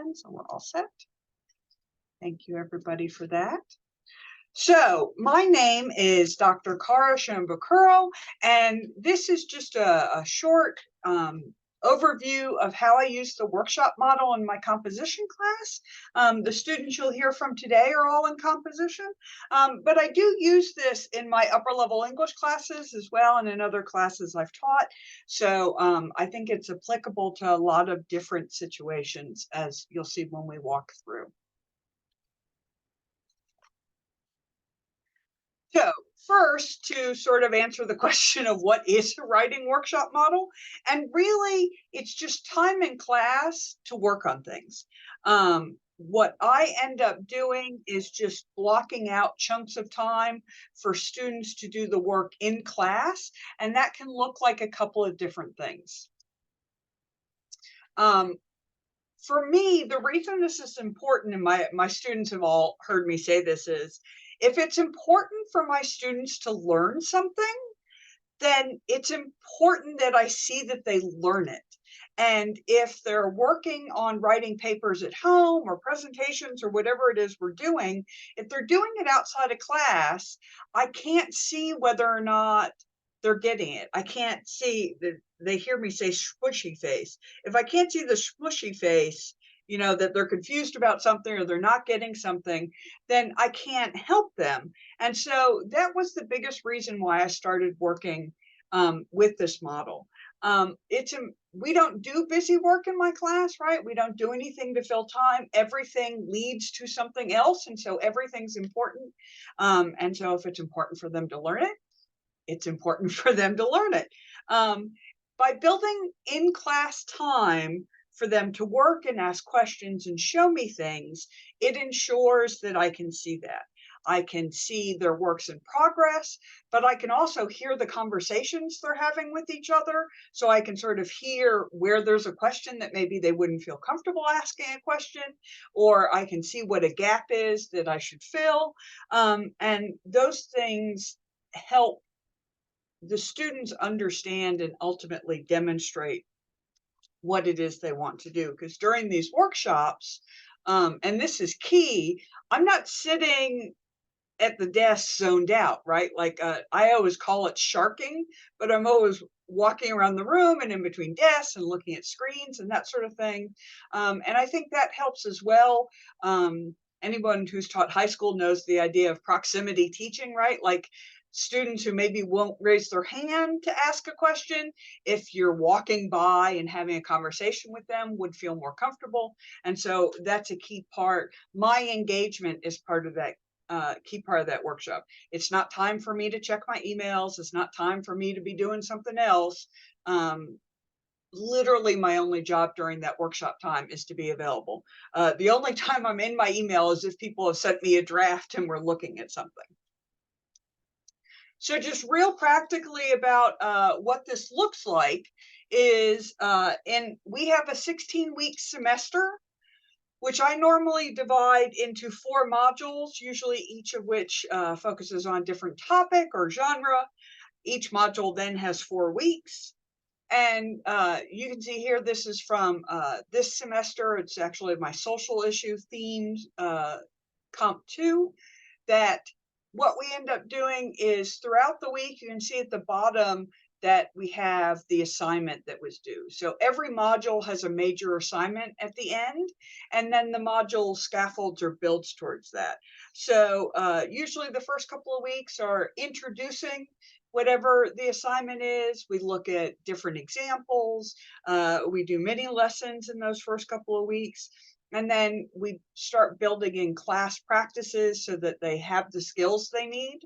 again, so we're all set. Thank you, everybody, for that. So my name is Dr. Kara Shambakuro, and this is just a short overview of how I use the workshop model in my composition class. The students you'll hear from today are all in composition, but I do use this in my upper level English classes as well and in other classes I've taught. So I think it's applicable to a lot of different situations, as you'll see when we walk through. So first, to sort of answer the question of what is a writing workshop model, and really it's just time in class to work on things. What I end up doing is just blocking out chunks of time for students to do the work in class, and that can look like a couple of different things. For me, the reason this is important, and my students have all heard me say this, is if it's important for my students to learn something, then it's important that I see that they learn it. And if they're working on writing papers at home or presentations or whatever it is we're doing, if they're doing it outside of class, I can't see whether or not they're getting it. I can't see that they hear me say smushy face. If I can't see the smushy face, you know, that they're confused about something or they're not getting something, then I can't help them. And so that was the biggest reason why I started working with this model. We don't do busy work in my class, right? We don't do anything to fill time. Everything leads to something else. And so everything's important. And so if it's important for them to learn it, it's important for them to learn it. By building in-class time for them to work and ask questions and show me things, it ensures that I can see that. I can see their works in progress, but I can also hear the conversations they're having with each other. So I can sort of hear where there's a question that maybe they wouldn't feel comfortable asking a question, or I can see what a gap is that I should fill. And those things help the students understand and ultimately demonstrate what it is they want to do. Because during these workshops, and this is key, I'm not sitting at the desk zoned out, right? Like I always call it sharking, but I'm always walking around the room and in between desks and looking at screens and that sort of thing. And I think that helps as well. Anyone who's taught high school knows the idea of proximity teaching, right? Like students who maybe won't raise their hand to ask a question, if you're walking by and having a conversation with them, would feel more comfortable. And so that's a key part. My engagement is part of that key part of that workshop. It's not time for me to check my emails. It's not time for me to be doing something else. Literally my only job during that workshop time is to be available. The only time I'm in my email is if people have sent me a draft and we're looking at something. So just real practically about what this looks like is, and we have a 16-week semester, which I normally divide into 4 modules, usually each of which focuses on a different topic or genre. Each module then has 4 weeks. And you can see here, this is from this semester. It's actually my social issue themed Comp 2, that what we end up doing is throughout the week, you can see at the bottom that we have the assignment that was due. So every module has a major assignment at the end, and then the module scaffolds or builds towards that. So usually the first couple of weeks are introducing whatever the assignment is. We look at different examples. We do mini lessons in those first couple of weeks. And then we start building in class practices so that they have the skills they need.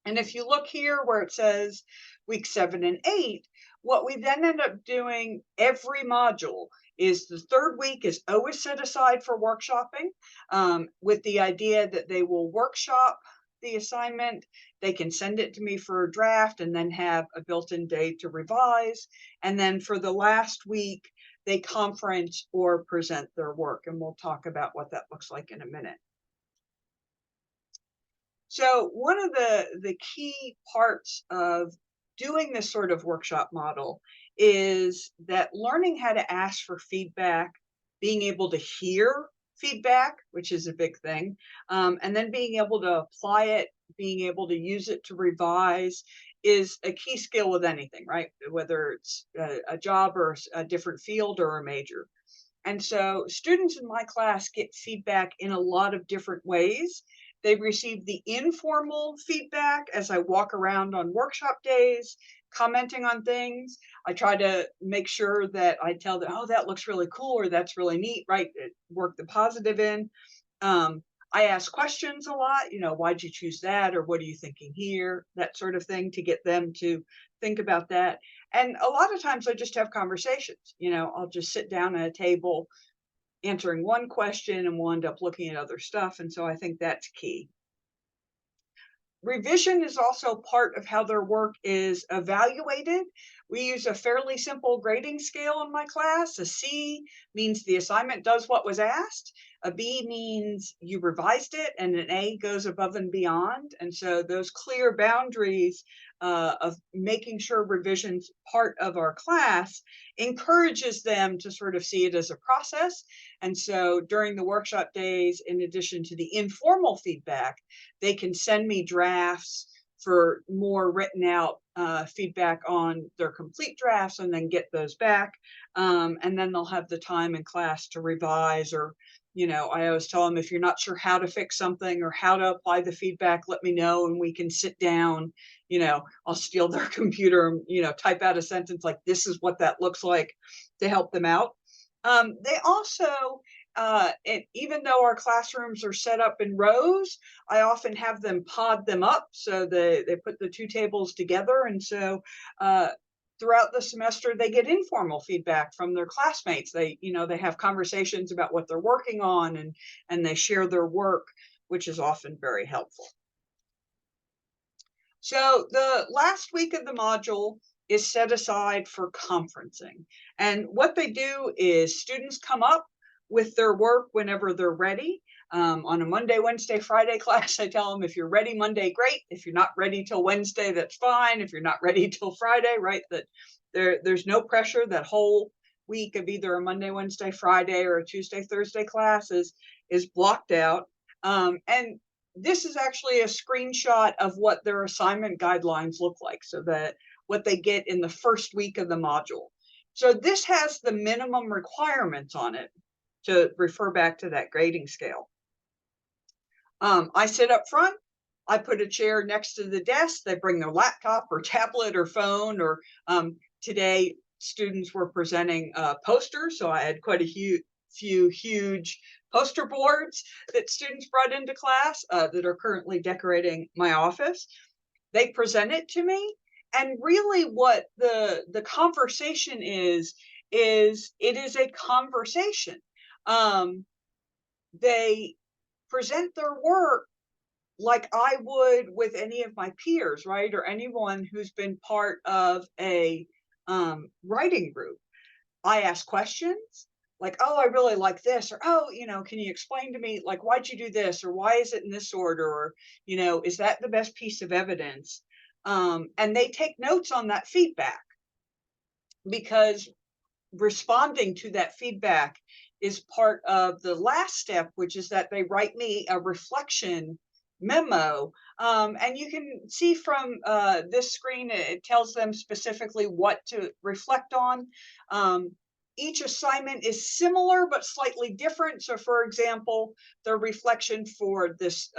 And if you look here where it says week 7 and 8, what we then end up doing every module is the 3rd week is always set aside for workshopping, with the idea that they will workshop the assignment. They can send it to me for a draft and then have a built-in day to revise. And then for the last week, they conference or present their work. And we'll talk about what that looks like in a minute. So one of the key parts of doing this sort of workshop model is that learning how to ask for feedback being able to hear feedback, which is a big thing, and then being able to apply it, being able to use it to revise is a key skill with anything, right? Whether it's a job or a different field or a major. And so students in my class get feedback in a lot of different ways. They receive the informal feedback as I walk around on workshop days, commenting on things. I try to make sure that I tell them, oh, that looks really cool or that's really neat, right? Work the positive in. Um, I ask questions a lot, why'd you choose that? Or what are you thinking here? That sort of thing to get them to think about that. And a lot of times I just have conversations, I'll just sit down at a table answering one question and we'll end up looking at other stuff. And so I think that's key. Revision is also part of how their work is evaluated. We use a fairly simple grading scale in my class. A C means the assignment does what was asked. A B means you revised it, and an A goes above and beyond. And so those clear boundaries of making sure revision's part of our class encourages them to sort of see it as a process. And so during the workshop days, in addition to the informal feedback, they can send me drafts for more written out feedback on their complete drafts and then get those back. And then they'll have the time in class to revise or, I always tell them if you're not sure how to fix something or how to apply the feedback, let me know and we can sit down. I'll steal their computer and, type out a sentence like this is what that looks like to help them out. They also even though our classrooms are set up in rows, I often have them pod them up. So they put the two tables together. And so throughout the semester, they get informal feedback from their classmates. They have conversations about what they're working on and they share their work, which is often very helpful. So the last week of the module is set aside for conferencing. And what they do is students come up with their work whenever they're ready. On a Monday, Wednesday, Friday class, I tell them if you're ready Monday, great. If you're not ready till Wednesday, that's fine. If you're not ready till Friday, right? That there's no pressure. That whole week of either a Monday, Wednesday, Friday, or a Tuesday, Thursday class is blocked out. And this is actually a screenshot of what their assignment guidelines look like. So that what they get in the first week of the module. So this has the minimum requirements on it to refer back to that grading scale. I sit up front. I put a chair next to the desk. They bring their laptop or tablet or phone or today students were presenting posters. So I had quite a few huge poster boards that students brought into class that are currently decorating my office. They present it to me. And really what the conversation is it is a conversation. They present their work like I would with any of my peers, right? Or anyone who's been part of a writing group. I ask questions like, oh, I really like this, or oh, can you explain to me, like, why'd you do this, or why is it in this order, or, is that the best piece of evidence? And they take notes on that feedback because responding to that feedback is part of the last step, which is that they write me a reflection memo. And you can see from this screen, it tells them specifically what to reflect on. Each assignment is similar but slightly different. So for example, the reflection for this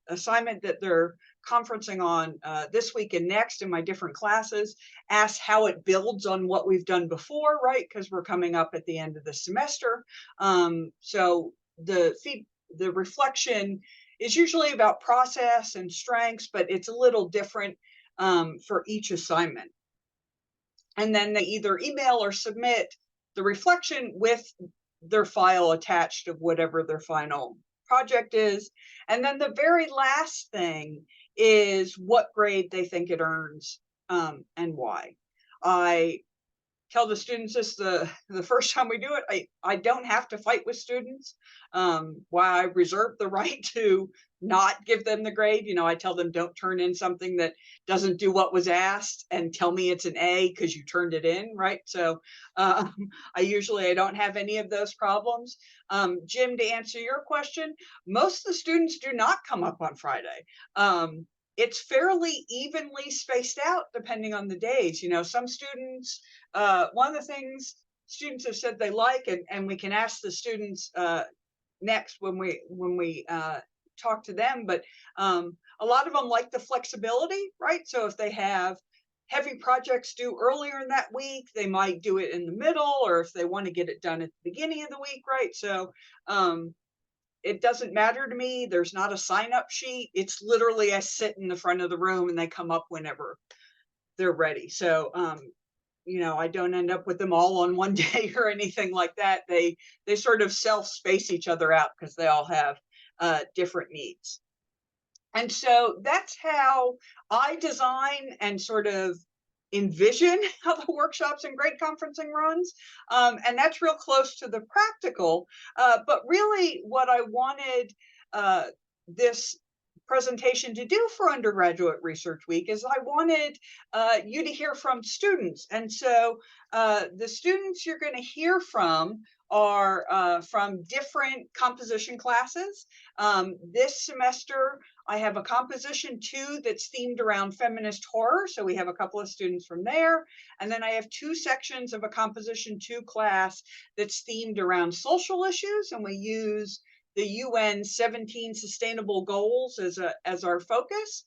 assignment that they're conferencing on this week and next in my different classes asks how it builds on what we've done before, right? Because we're coming up at the end of the semester. So the reflection is usually about process and strengths, but it's a little different for each assignment. And then they either email or submit the reflection with their file attached of whatever their final project is. And then the very last thing is what grade they think it earns and why. I tell the students this the first time we do it. I don't have to fight with students. While I reserve the right to not give them the grade, I tell them don't turn in something that doesn't do what was asked and tell me it's an A because you turned it in, right? So I don't have any of those problems. Jim, to answer your question, most of the students do not come up on Friday. It's fairly evenly spaced out depending on the days. Some students, one of the things students have said they like, and we can ask the students next when we talk to them, but a lot of them like the flexibility, right? So if they have heavy projects due earlier in that week, they might do it in the middle, or if they want to get it done at the beginning of the week, right? So it doesn't matter to me. There's not a sign up sheet. It's literally I sit in the front of the room and they come up whenever they're ready. So I don't end up with them all on one day or anything like that. They sort of self-space each other out because they all have different needs. And so that's how I design and sort of envision how the workshops and great conferencing runs. And that's real close to the practical. But really what I wanted this presentation to do for Undergraduate Research Week is I wanted you to hear from students. And so the students you're going to hear from are from different composition classes. This semester, I have a composition 2 that's themed around feminist horror. So we have a couple of students from there. And then I have 2 sections of a composition 2 class that's themed around social issues. And we use the UN 17 Sustainable Goals as our focus.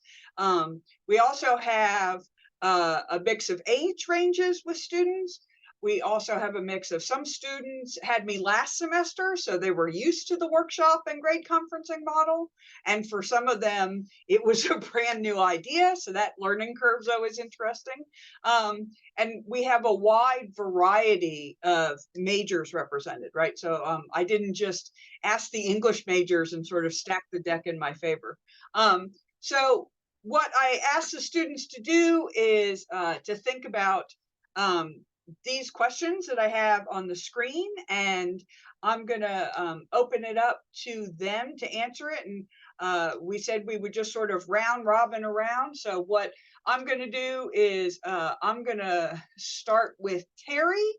We also have a mix of age ranges with students. We also have a mix of some students had me last semester, so they were used to the workshop and grade conferencing model. And for some of them, it was a brand new idea. So that learning curve is always interesting. And we have a wide variety of majors represented, right? So I didn't just ask the English majors and sort of stack the deck in my favor. So what I asked the students to do is to think about these questions that I have on the screen, and I'm going to open it up to them to answer it. And we said we would just sort of round robin around. So what I'm going to do is I'm going to start with Terry,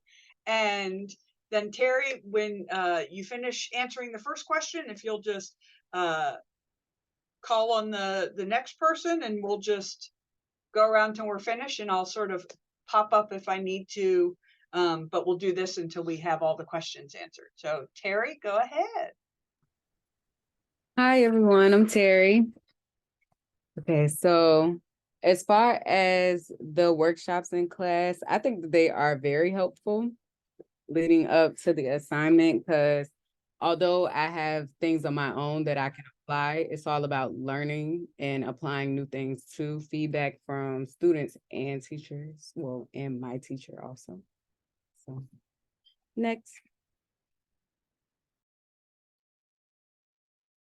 and then Terry, when you finish answering the first question, if you'll just call on the next person, and we'll just go around till we're finished, and I'll sort of pop up if I need to, but we'll do this until we have all the questions answered. So Terry, go ahead. Hi, everyone. I'm Terry. Okay, so as far as the workshops in class, I think that they are very helpful leading up to the assignment, because although I have things on my own that I can apply, it's all about learning and applying new things to feedback from students and teachers. Well, and my teacher also. So next.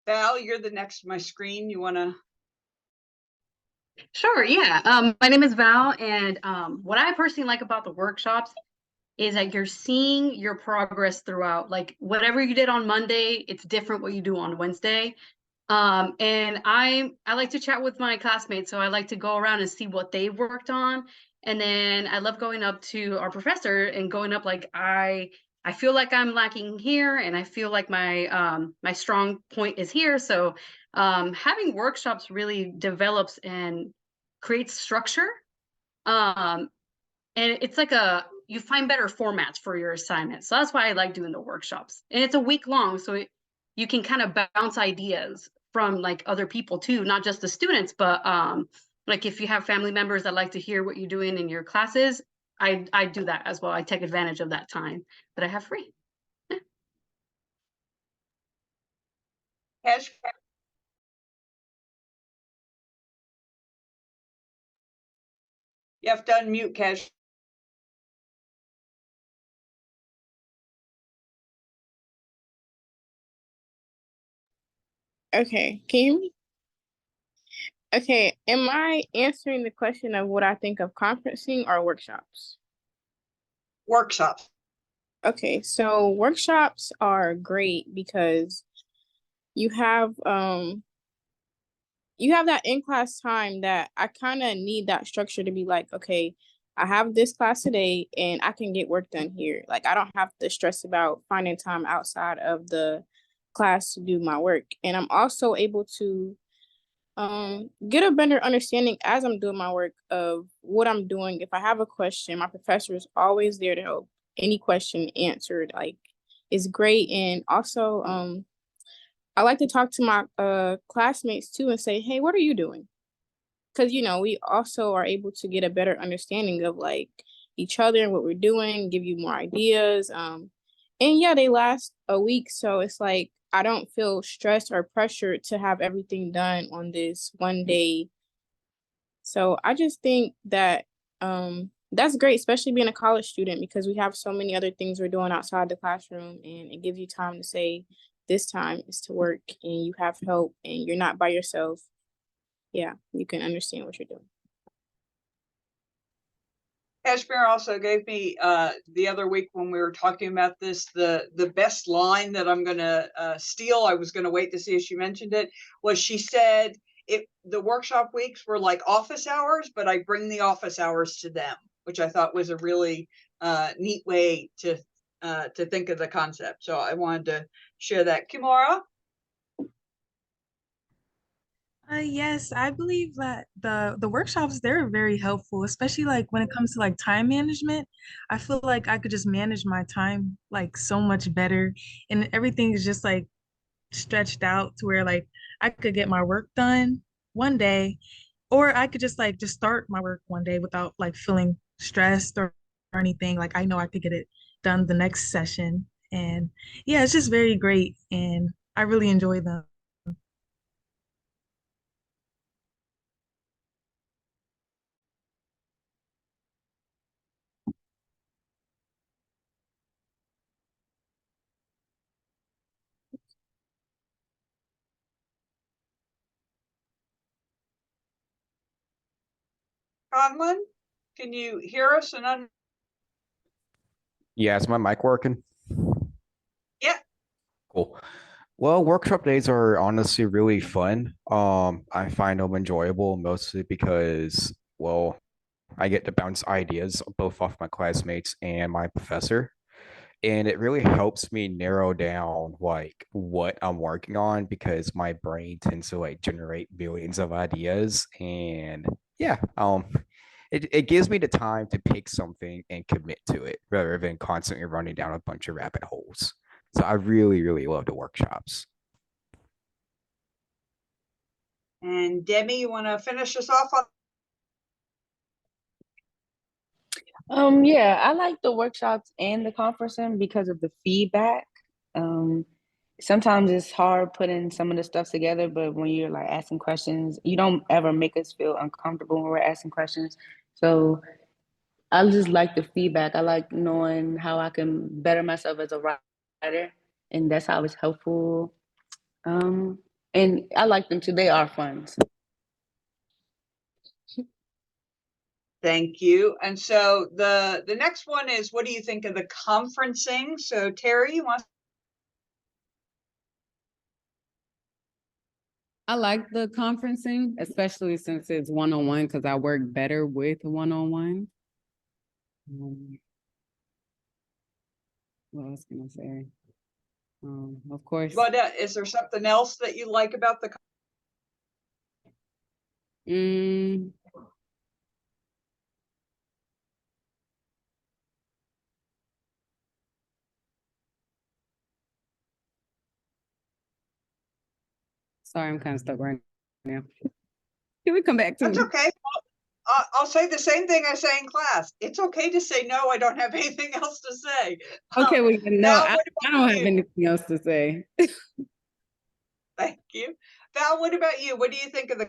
Val, you're the next on my screen. You want to? Sure, yeah. My name is Val, and what I personally like about the workshops is that you're seeing your progress throughout. Like whatever you did on Monday, it's different what you do on Wednesday. And I like to chat with my classmates, so I like to go around and see what they've worked on. And then I love going up to our professor and going up like I feel like I'm lacking here, and I feel like my strong point is here. So having workshops really develops and creates structure. And it's like you find better formats for your assignments. So that's why I like doing the workshops. And it's a week long, so you can kind of bounce ideas from like other people too, not just the students, but like if you have family members that like to hear what you're doing in your classes, I do that as well. I take advantage of that time that I have free. Cash. You have to unmute, Cash. Okay, can you hear me? Okay, am I answering the question of what I think of conferencing or workshops? workshops. Okay, so workshops are great because you have that in-class time that I kind of need that structure to be like, okay, I have this class today and I can get work done here. Like I don't have to stress about finding time outside of the class to do my work. And I'm also able to get a better understanding as I'm doing my work of what I'm doing. If I have a question, my professor is always there to help any question answered. Like it's great. And also I like to talk to my classmates too and say, hey, what are you doing? Because we also are able to get a better understanding of like each other and what we're doing, give you more ideas. And yeah, they last a week, so it's like I don't feel stressed or pressured to have everything done on this one day. So I just think that that's great, especially being a college student, because we have so many other things we're doing outside the classroom, and it gives you time to say, this time is to work, and you have help, and you're not by yourself. Yeah, you can understand what you're doing. Kashmir also gave me the other week when we were talking about this, the best line that I'm going to steal. I was going to wait to see if she mentioned it. Was she said the workshop weeks were like office hours, but I bring the office hours to them, which I thought was a really neat way to think of the concept. So I wanted to share that. Kimura? Yes, I believe that the workshops, they're very helpful, especially like when it comes to like time management. I feel like I could just manage my time like so much better, and everything is just like stretched out to where like I could get my work done one day, or I could just start my work one day without like feeling stressed or anything. Like I know I could get it done the next session. And yeah, it's just very great and I really enjoy them. Conlon? Can you hear us? Yeah, is my mic working? Yeah. Cool. Well, workshop days are honestly really fun. I find them enjoyable mostly because, well, I get to bounce ideas both off my classmates and my professor. And it really helps me narrow down like what I'm working on because my brain tends to like generate billions of ideas. And yeah, it gives me the time to pick something and commit to it rather than constantly running down a bunch of rabbit holes. So I really, really love the workshops. And Demi, you want to finish us off on? Yeah, I like the workshops and the conferencing because of the feedback. Sometimes it's hard putting some of the stuff together, but when you're like asking questions, you don't ever make us feel uncomfortable when we're asking questions. So I just like the feedback. I like knowing how I can better myself as a writer, and that's how it's helpful. And I like them too. They are fun. So. Thank you. And so the next one is, what do you think of the conferencing? So Terry, you want? I like the conferencing, especially since it's one-on-one, because I work better with one-on-one. What else can I say? Of course. But is there something else that you like about the? Sorry, I'm kind of stuck right now. Can we come back to That's me? okay. I'll say the same thing I say in class. It's okay to say no. I don't have anything else to say. Okay, well, no, Val, I don't have anything else to say. Thank you. Val, what about you? What do you think of the?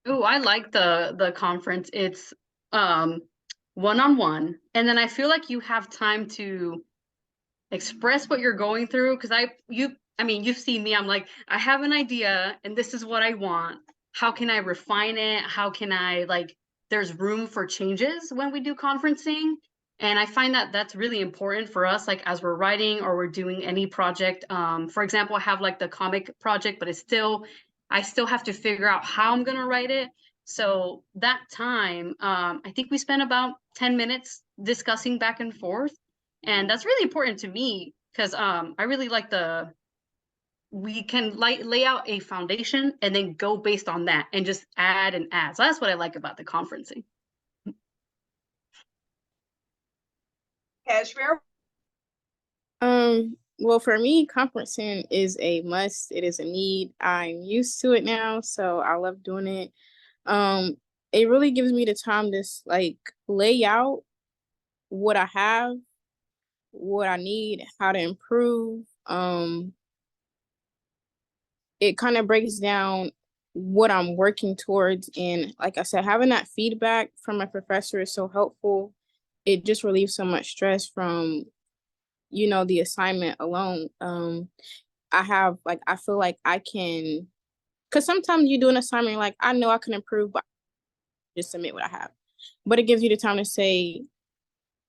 Oh, I like the conference. It's one-on-one, and then I feel like you have time to express what you're going through, because I mean, you've seen me. I'm like, I have an idea and this is what I want. How can I refine it? How can I, like, there's room for changes when we do conferencing. And I find that that's really important for us, like as we're writing or we're doing any project. For example, I have like the comic project, but I still have to figure out how I'm gonna write it. So that time, I think we spent about 10 minutes discussing back and forth. And that's really important to me because I really like we can lay out a foundation and then go based on that and just add and add. So that's what I like about the conferencing. Kashmir? Well, for me, conferencing is a must. It is a need. I'm used to it now, so I love doing it. It really gives me the time to like lay out what I have, what I need, how to improve. It kind of breaks down what I'm working towards. And like I said, having that feedback from my professor is so helpful. It just relieves so much stress from, the assignment alone. I feel like I can, because sometimes you do an assignment, like I know I can improve, but just submit what I have. But it gives you the time to say,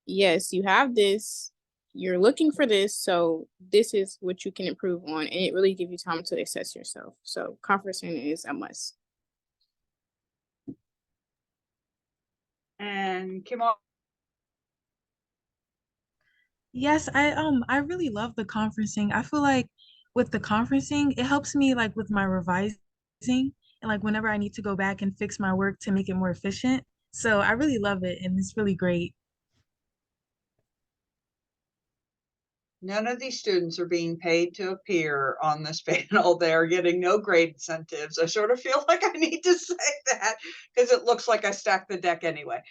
yes, you have this, you're looking for this, so this is what you can improve on. And it really gives you time to assess yourself. So conferencing is a must. And Kim? Yes, I really love the conferencing. I feel like with the conferencing, it helps me like with my revising and like whenever I need to go back and fix my work to make it more efficient. So I really love it and it's really great. None of these students are being paid to appear on this panel. They're getting no grade incentives. I sort of feel like I need to say that because it looks like I stacked the deck anyway.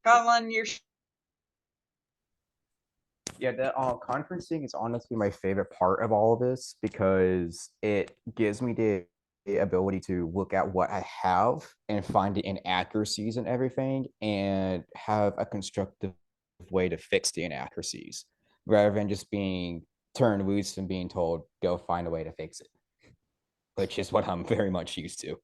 Colin, you're Yeah, the conferencing is honestly my favorite part of all of this because it gives me the ability to look at what I have and find the inaccuracies and everything and have a constructive way to fix the inaccuracies rather than just being turned loose and being told, go find a way to fix it, which is what I'm very much used to.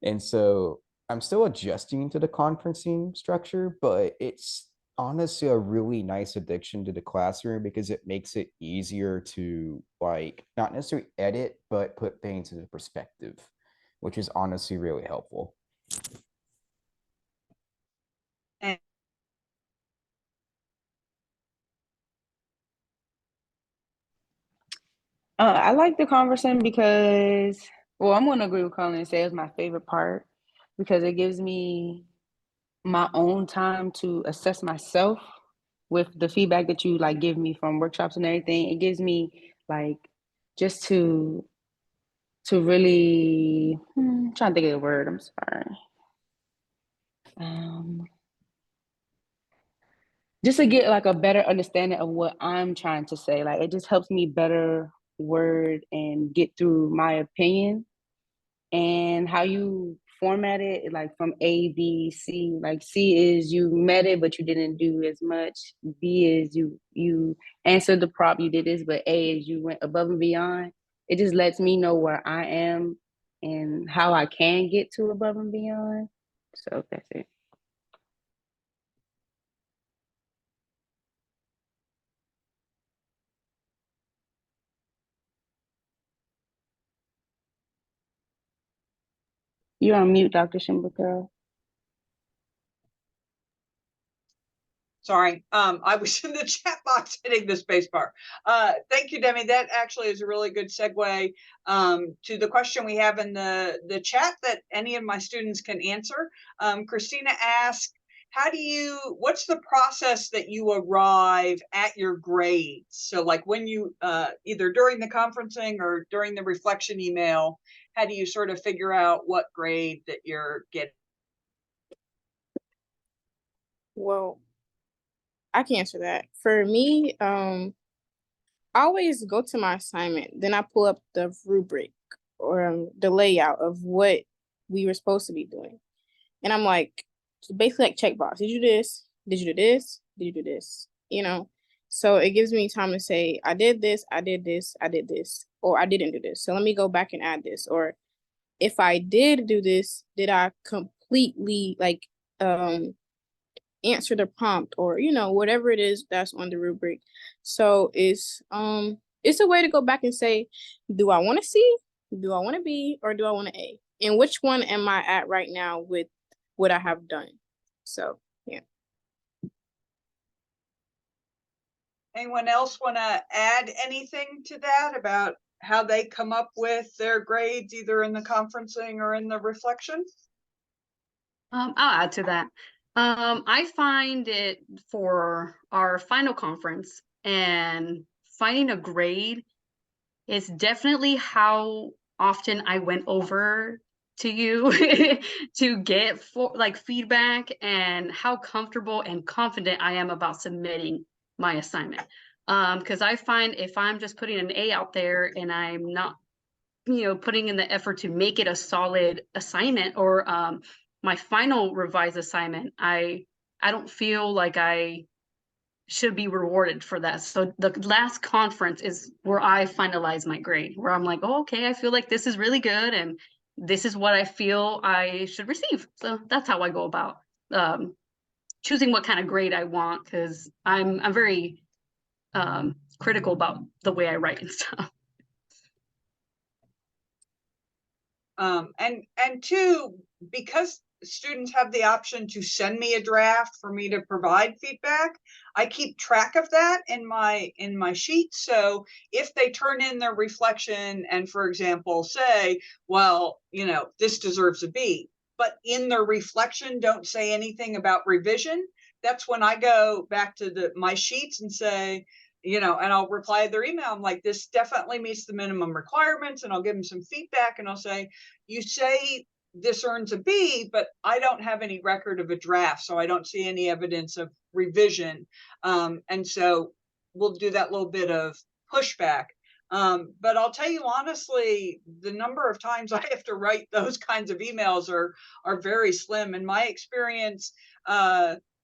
And so I'm still adjusting to the conferencing structure, but it's honestly a really nice addiction to the classroom because it makes it easier to like not necessarily edit, but put things into perspective, which is honestly really helpful. and I like the conversation because, well, I'm gonna agree with Colin and say it's my favorite part because it gives me my own time to assess myself with the feedback that you like give me from workshops and everything. It gives me like just to really trying to think of the word. I'm sorry. Just to get like a better understanding of what I'm trying to say. Like it just helps me better word and get through my opinion and how you format it, like from A, B, C. Like C is you met it, but you didn't do as much. B is you answered the prompt, you did this, but A is you went above and beyond. It just lets me know where I am and how I can get to above and beyond. So that's it. You're on mute, Dr. Shimbaka. sorry, I was in the chat box hitting the space bar. Thank you, Demi. That actually is a really good segue to the question we have in the chat that any of my students can answer. Christina asked, what's the process that you arrive at your grades? So like when you, either during the conferencing or during the reflection email, how do you sort of figure out what grade that you're getting? Well, I can answer that. For me, I always go to my assignment, then I pull up the rubric or the layout of what we were supposed to be doing. And I'm like, basically like checkbox. Did you do this? Did you do this? Did you do this? So it gives me time to say, I did this, I did this, I did this, or I didn't do this. So let me go back and add this. Or if I did do this, did I completely like answer the prompt, or whatever it is that's on the rubric. So it's a way to go back and say, do I want to C, do I want to B, or do I want to A? And which one am I at right now with what I have done? So yeah. Anyone else want to add anything to that about how they come up with their grades, either in the conferencing or in the reflection? I'll add to that. I find it for our final conference and finding a grade is definitely how often I went over to you to get feedback, and how comfortable and confident I am about submitting my assignment. Because I find if I'm just putting an A out there and I'm not, putting in the effort to make it a solid assignment, or my final revised assignment, I don't feel like I should be rewarded for that. So the last conference is where I finalize my grade, where I'm like, oh, okay, I feel like this is really good, and this is what I feel I should receive. So that's how I go about choosing what kind of grade I want, because I'm very critical about the way I write and stuff. And two, because students have the option to send me a draft for me to provide feedback, I keep track of that in my sheet. So if they turn in their reflection and, for example, say, well, this deserves a B, but in their reflection don't say anything about revision, that's when I go back to my sheets and say, and I'll reply to their email. I'm like, this definitely meets the minimum requirements, and I'll give them some feedback, and I'll say, you say this earns a B, but I don't have any record of a draft, so I don't see any evidence of revision. And so we'll do that little bit of pushback. But I'll tell you honestly, the number of times I have to write those kinds of emails are very slim. In my experience,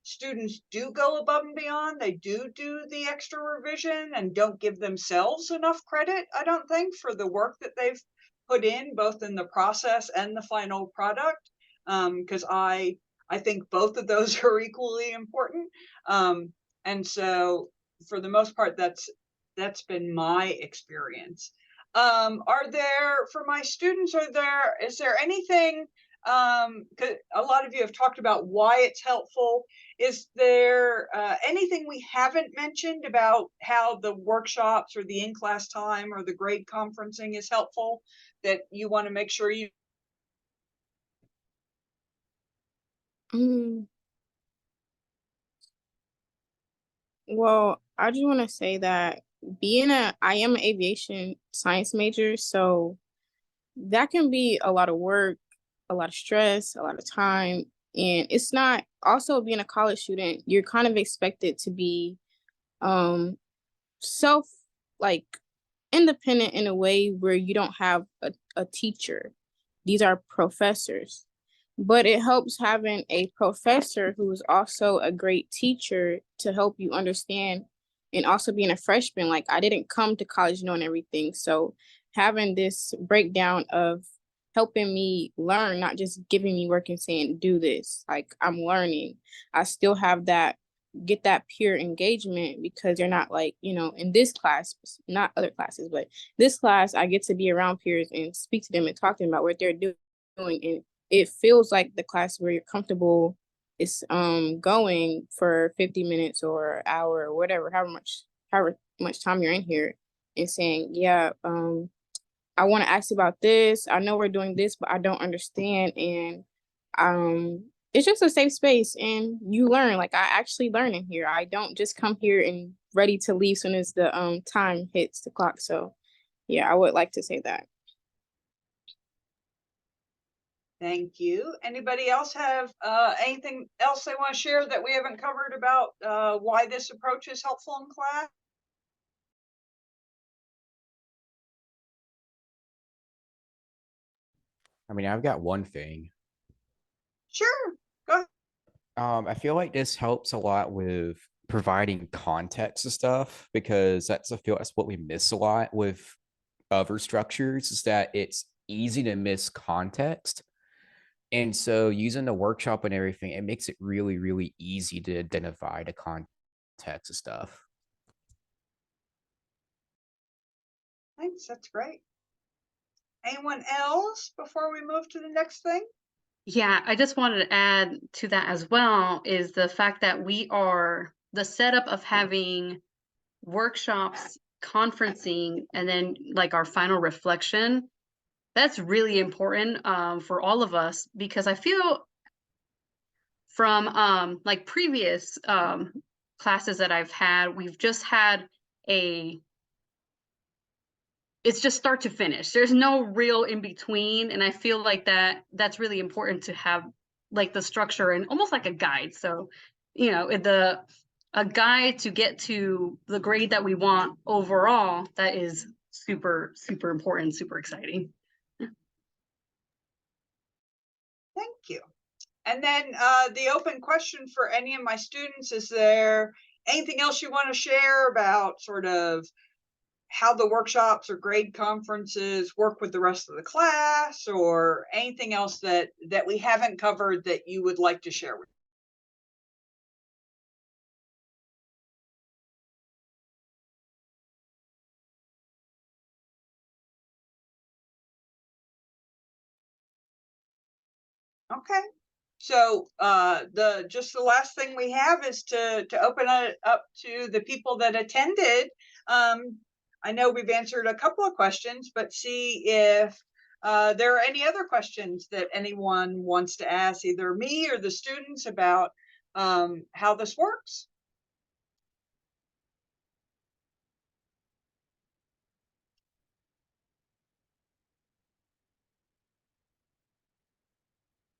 students do go above and beyond. They do the extra revision and don't give themselves enough credit, I don't think, for the work that they've put in, both in the process and the final product. Because I think both of those are equally important. And so for the most part, that's been my experience. Are there, for my students, is there anything, because a lot of you have talked about why it's helpful. Is there anything we haven't mentioned about how the workshops or the in-class time or the grade conferencing is helpful that you want to make sure you? Well, I just want to say that I am an aviation science major, so that can be a lot of work, a lot of stress, a lot of time. And it's not, also being a college student, you're kind of expected to be self independent in a way where you don't have a teacher. These are professors. But it helps having a professor who is also a great teacher to help you understand. And also being a freshman, like I didn't come to college knowing everything. So having this breakdown of helping me learn, not just giving me work and saying, do this, like I'm learning. I still have get that peer engagement, because you're not like, in this class, not other classes, but this class, I get to be around peers and speak to them and talk to them about what they're doing. And it feels like the class where you're comfortable is going for 50 minutes or an hour or whatever, however much time you're in here, and saying, yeah, I want to ask you about this. I know we're doing this, but I don't understand. And it's just a safe space, and you learn. Like I actually learn in here. I don't just come here and ready to leave soon as the time hits the clock. So yeah, I would like to say that. Thank you. Anybody else have anything else they want to share that we haven't covered about why this approach is helpful in class? I mean, I've got one thing. Sure. Go ahead. I feel like this helps a lot with providing context and stuff, because I feel that's what we miss a lot with other structures, is that it's easy to miss context. And so using the workshop and everything, it makes it really, really easy to identify the context of stuff. Thanks, that's great. Anyone else before we move to the next thing? Yeah, I just wanted to add to that as well is the fact that the setup of having workshops, conferencing, and then like our final reflection. That's really important for all of us, because I feel from like previous classes that I've had, we've just had it's just start to finish. There's no real in between. And I feel like that's really important to have like the structure and almost like a guide. So, you know, a guide to get to the grade that we want overall, that is super, super important, super exciting. Thank you. And then the open question for any of my students, is there anything else you want to share about sort of how the workshops or grade conferences work with the rest of the class, or anything else that we haven't covered that you would like to share with? Okay. So the last thing we have is to open it up to the people that attended. I know we've answered a couple of questions, but see if there are any other questions that anyone wants to ask either me or the students about how this works.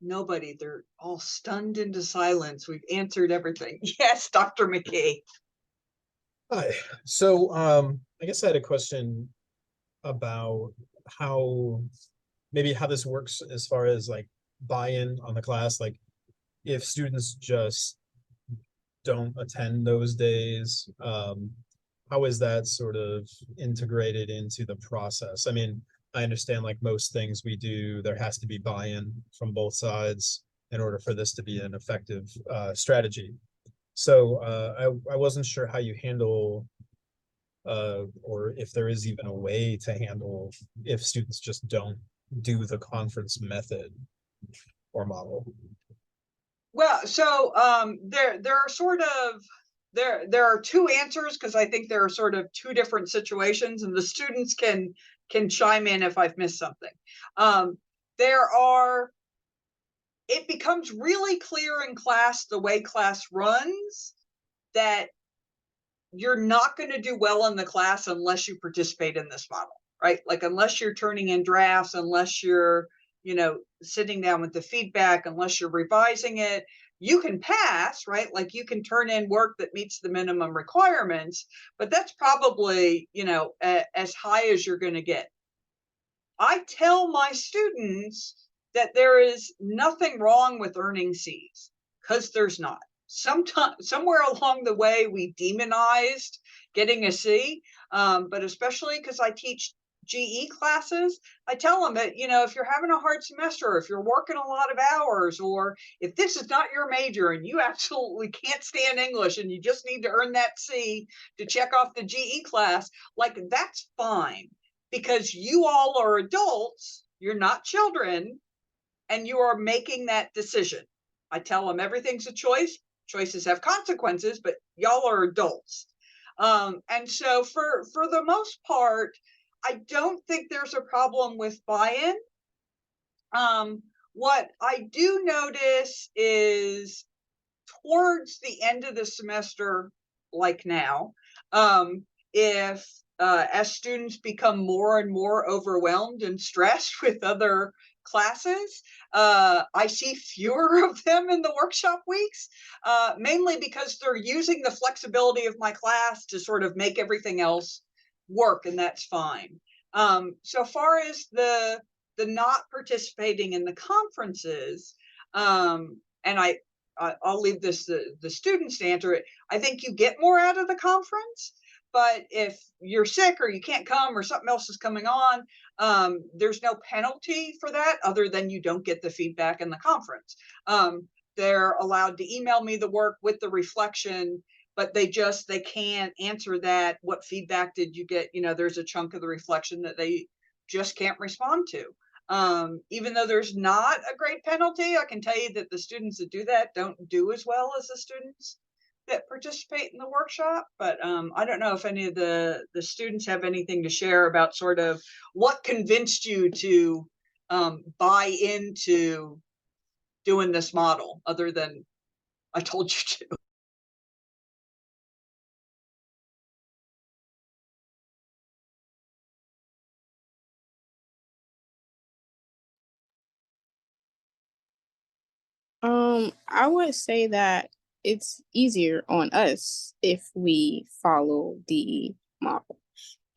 Nobody. They're all stunned into silence. We've answered everything. Yes, Dr. McKee. Hi. So I guess I had a question about how how this works as far as like buy-in on the class. Like if students just don't attend those days, how is that sort of integrated into the process? I mean, I understand like most things we do, there has to be buy-in from both sides in order for this to be an effective strategy. So I wasn't sure how you handle or if there is even a way to handle if students just don't do the conference method or model. Well, so there are sort of there are two answers, because I think there are sort of two different situations, and the students can chime in if I've missed something. It becomes really clear in class, the way class runs, that you're not going to do well in the class unless you participate in this model, right? Like unless you're turning in drafts, unless you're, sitting down with the feedback, unless you're revising it, you can pass, right? Like you can turn in work that meets the minimum requirements, but that's probably, as high as you're going to get. I tell my students that there is nothing wrong with earning C's, because there's not. Somewhere along the way, we demonized getting a C, but especially because I teach GE classes, I tell them that, if you're having a hard semester, or if you're working a lot of hours, or if this is not your major and you absolutely can't stand English and you just need to earn that C to check off the GE class, like that's fine, because you all are adults, you're not children, and you are making that decision. I tell them everything's a choice. Choices have consequences, but y'all are adults. And so for the most part, I don't think there's a problem with buy-in. What I do notice is towards the end of the semester, like now, if as students become more and more overwhelmed and stressed with other classes, I see fewer of them in the workshop weeks, mainly because they're using the flexibility of my class to sort of make everything else work, and that's fine. So far as the not participating in the conferences, and I'll leave this the students to answer it. I think you get more out of the conference, but if you're sick or you can't come or something else is coming on, there's no penalty for that other than you don't get the feedback in the conference. They're allowed to email me the work with the reflection, but they can't answer that. What feedback did you get? You know, there's a chunk of the reflection that they just can't respond to. Even though there's not a great penalty, I can tell you that the students that do that don't do as well as the students that participate in the workshop. But I don't know if any of the students have anything to share about sort of what convinced you to buy into doing this model, other than I told you to. I would say that it's easier on us if we follow the model.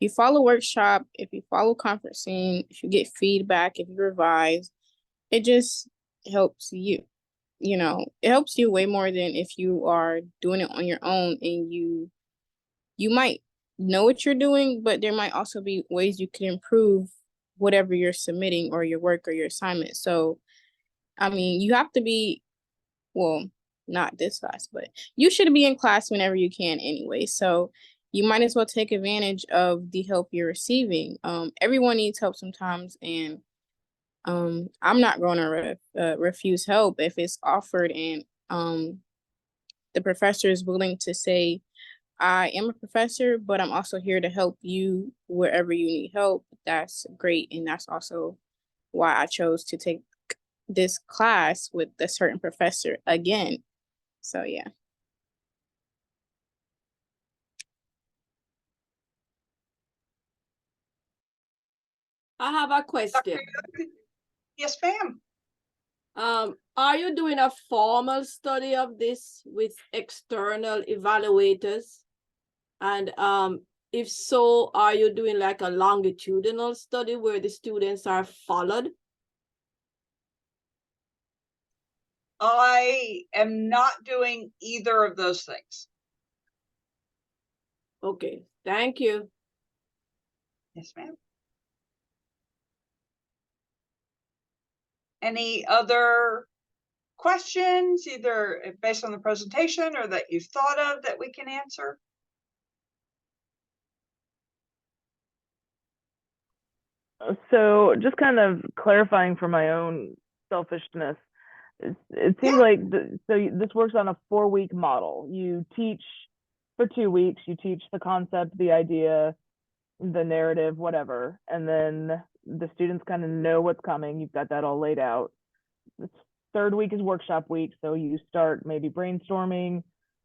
If you follow workshop, if you follow conferencing, if you get feedback, if you revise, it just helps you. You know, it helps you way more than if you are doing it on your own, and you might know what you're doing, but there might also be ways you can improve whatever you're submitting or your work or your assignment. So, I mean, you have to be, well, not this class, but you should be in class whenever you can anyway. So you might as well take advantage of the help you're receiving. Everyone needs help sometimes, and I'm not going to refuse help if it's offered, and the professor is willing to say, I am a professor, but I'm also here to help you wherever you need help. That's great. And that's also why I chose to take this class with a certain professor again. So yeah. I have a question. Yes, ma'am. Are you doing a formal study of this with external evaluators? And if so, are you doing like a longitudinal study where the students are followed? I am not doing either of those things. Okay, thank you. Yes, ma'am. Any other questions, either based on the presentation or that you've thought of that we can answer? So just kind of clarifying for my own selfishness, it seems like this works on a 4-week model. You teach for 2 weeks, you teach the concept, the idea, the narrative, whatever, and then the students kind of know what's coming. You've got that all laid out. The 3rd week is workshop week, so you start maybe brainstorming,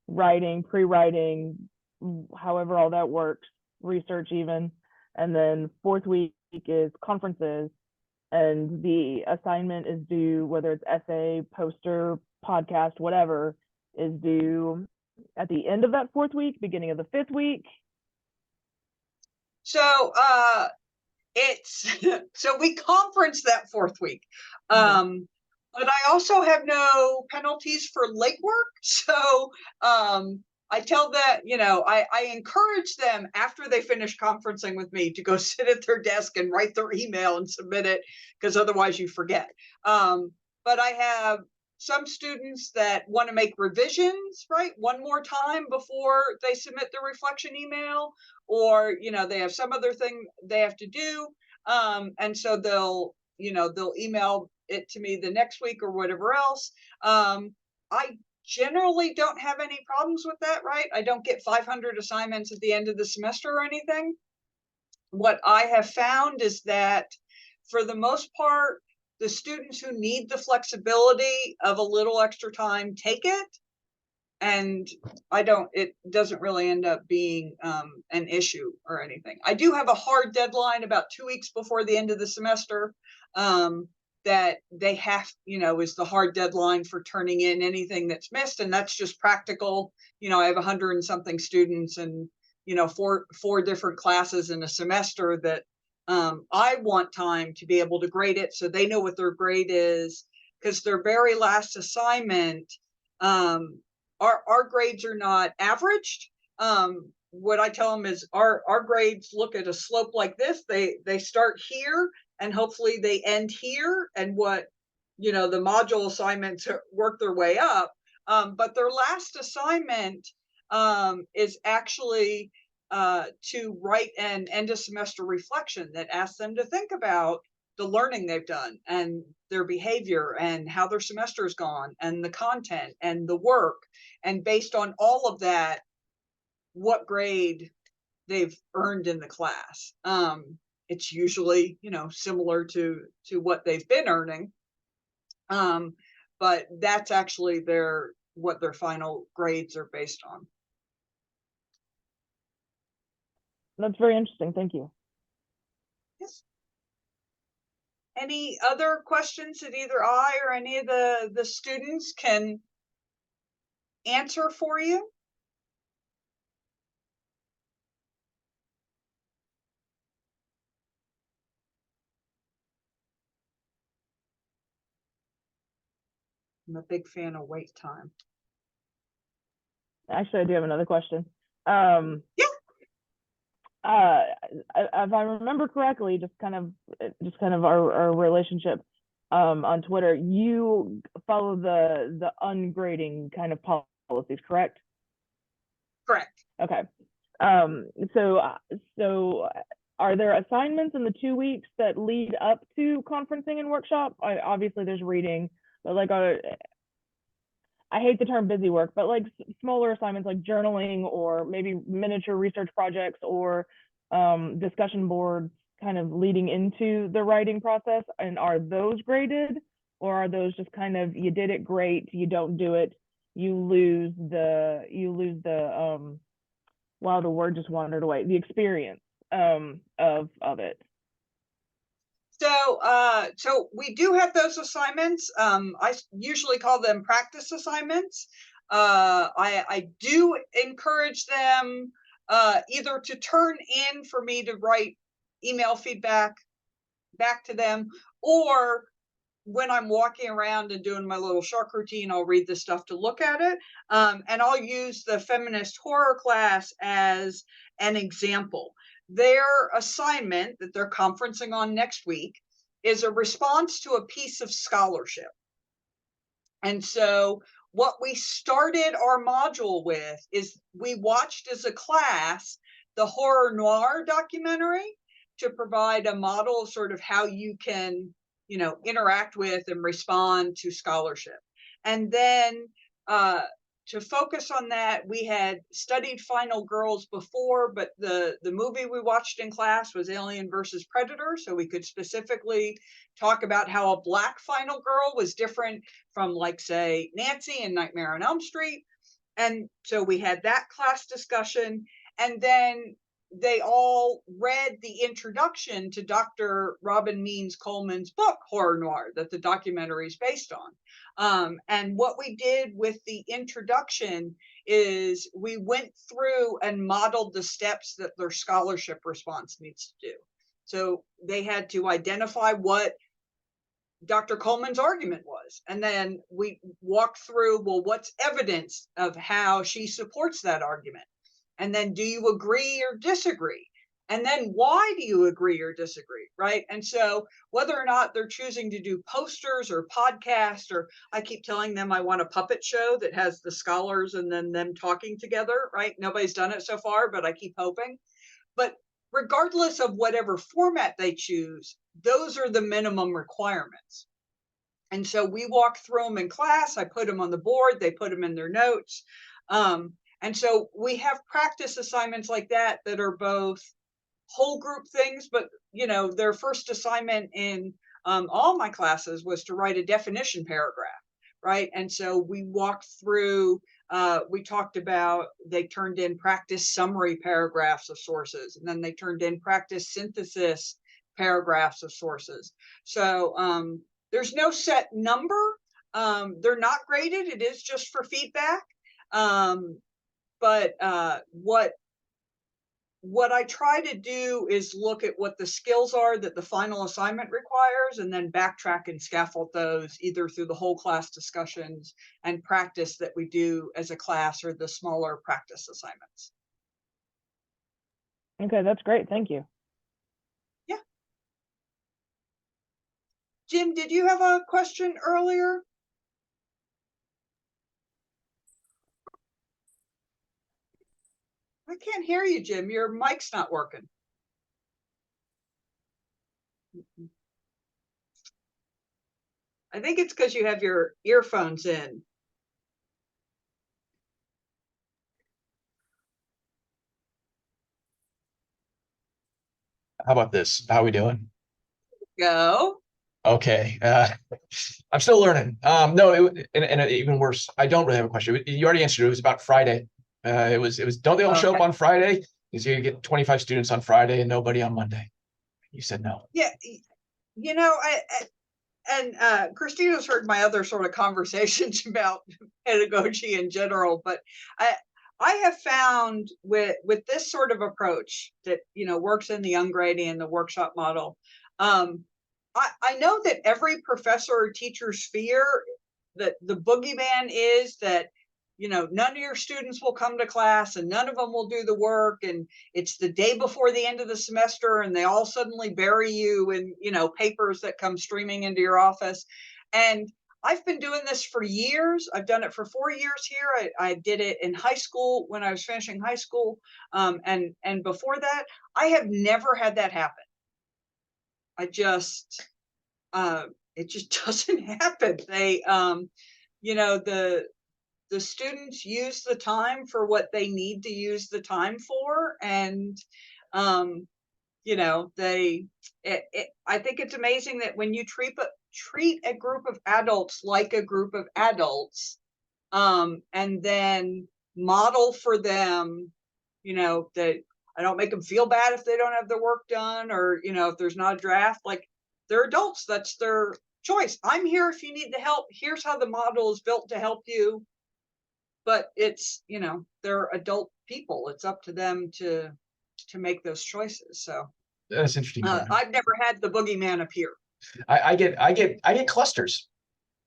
writing, pre-writing, however all that works, research even, and then 4th week is conferences, and the assignment is due, whether it's essay, poster, podcast, whatever, is due at the end of that 4th week, beginning of the 5th week. So it's so we conference that 4th week. But I also have no penalties for late work. So I tell that, you know, I encourage them after they finish conferencing with me to go sit at their desk and write their email and submit it, because otherwise you forget. But I have some students that want to make revisions, right, one more time before they submit the reflection email, or, you know, they have some other thing they have to do. And so they'll email it to me the next week or whatever else. I generally don't have any problems with that, right? I don't get 500 assignments at the end of the semester or anything. What I have found is that for the most part, the students who need the flexibility of a little extra time take it. And it doesn't really end up being an issue or anything. I do have a hard deadline about 2 weeks before the end of the semester that they have, you know, is the hard deadline for turning in anything that's missed. And that's just practical. You know, I have 100 and something students, and, you know, four different classes in a semester that I want time to be able to grade it so they know what their grade is, because their very last assignment Our grades are not averaged. What I tell them is our grades look at a slope like this. They start here and hopefully they end here, and what, you know, the module assignments work their way up. But their last assignment is actually to write an end of semester reflection that asks them to think about the learning they've done and their behavior and how their semester has gone and the content and the work. And based on all of that, what grade they've earned in the class. It's usually, you know, similar to what they've been earning. But that's actually what their final grades are based on. That's very interesting. Thank you. Yes. Any other questions that either I or any of the students can answer for you? I'm a big fan of wait time. Actually, I do have another question. Yeah. If I remember correctly, just kind of our relationship on Twitter, you follow the ungrading kind of policies, correct? Correct. Okay. So are there assignments in the 2 weeks that lead up to conferencing and workshop? Obviously there's reading, but like I hate the term busy work, but like smaller assignments like journaling or maybe miniature research projects or discussion boards kind of leading into the writing process. And are those graded, or are those just kind of, you did it, great, you don't do it, you lose the wow, the word just wandered away, the experience of it? So we do have those assignments. I usually call them practice assignments. I do encourage them either to turn in for me to write email feedback back to them, or when I'm walking around and doing my little shark routine, I'll read the stuff to look at it. And I'll use the feminist horror class as an example. Their assignment that they're conferencing on next week is a response to a piece of scholarship. And so what we started our module with is we watched as a class the Horror Noir documentary to provide a model of sort of how you can, you know, interact with and respond to scholarship. And then to focus on that, we had studied Final Girls before, but the movie we watched in class was Alien versus Predator. So we could specifically talk about how a Black Final Girl was different from, like, say, Nancy in Nightmare on Elm Street. And so we had that class discussion. And then they all read the introduction to Dr. Robin Means Coleman's book, Horror Noir, that the documentary is based on. And what we did with the introduction is we went through and modeled the steps that their scholarship response needs to do. So they had to identify what Dr. Coleman's argument was. And then we walked through, well, what's evidence of how she supports that argument? And then, do you agree or disagree? And then, why do you agree or disagree, right? And so whether or not they're choosing to do posters or podcasts, or I keep telling them I want a puppet show that has the scholars and then them talking together, right? Nobody's done it so far, but I keep hoping. But regardless of whatever format they choose, those are the minimum requirements. And so we walk through them in class. I put them on the board. They put them in their notes. And so we have practice assignments like that that are both whole group things, but, you know, their first assignment in all my classes was to write a definition paragraph, right? And so we walked through, we talked about, they turned in practice summary paragraphs of sources, and then they turned in practice synthesis paragraphs of sources. So there's no set number. They're not graded. It is just for feedback. But what what I try to do is look at what the skills are that the final assignment requires, and then backtrack and scaffold those either through the whole class discussions and practice that we do as a class, or the smaller practice assignments. Okay, that's great. Thank you. Yeah. Jim, did you have a question earlier? I can't hear you, Jim. Your mic's not working. I think it's because you have your earphones in. How about this? How we doing? Go. Okay. I'm still learning. No, and even worse, I don't really have a question. You already answered. It was about Friday. It was, don't they all show up Okay. on Friday? Because you get 25 students on Friday and nobody on Monday. You said no. Yeah. You know, Christina's heard my other sort of conversations about pedagogy in general, but I have found with this sort of approach that, you know, works in the young grading and the workshop model, I know that every professor or teacher's fear, that the boogeyman is that, you know, none of your students will come to class and none of them will do the work, and it's the day before the end of the semester and they all suddenly bury you in, you know, papers that come streaming into your office. And I've been doing this for years. I've done it for 4 years here. I did it in high school when I was finishing high school. And before that, I have never had that happen. I just, it just doesn't happen. They, you know, the students use the time for what they need to use the time for. And, you know, I think it's amazing that when you treat a group of adults like a group of adults, and then model for them, you know, that I don't make them feel bad if they don't have their work done, or, you know, if there's not a draft, like, they're adults, that's their choice. I'm here if you need the help. Here's how the model is built to help you. But it's, you know, they're adult people. It's up to them to make those choices. So That's interesting. I've never had the boogeyman appear. I get clusters.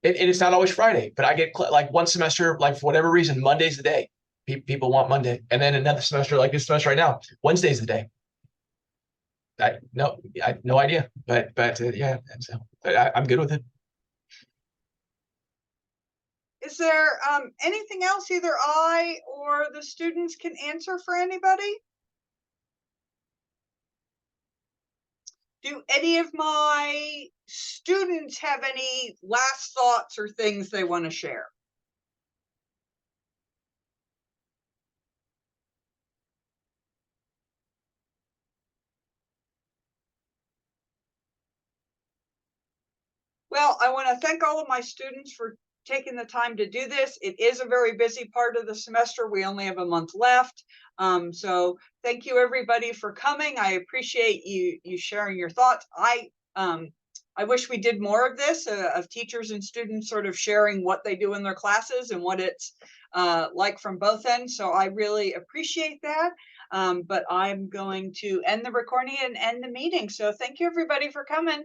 It's not always Friday, but I get like one semester, like for whatever reason, Monday's the day. People want Monday, and then another semester, like this semester right now, Wednesday's the day. I no idea, but yeah, so I'm good with it. Is there anything else either I or the students can answer for anybody? Do any of my students have any last thoughts or things they want to share? Well, I want to thank all of my students for taking the time to do this. It is a very busy part of the semester. We only have a month left. So thank you everybody for coming. I appreciate you sharing your thoughts. I wish we did more of this, of teachers and students sort of sharing what they do in their classes and what it's like from both ends. So I really appreciate that. But I'm going to end the recording and end the meeting. So thank you everybody for coming.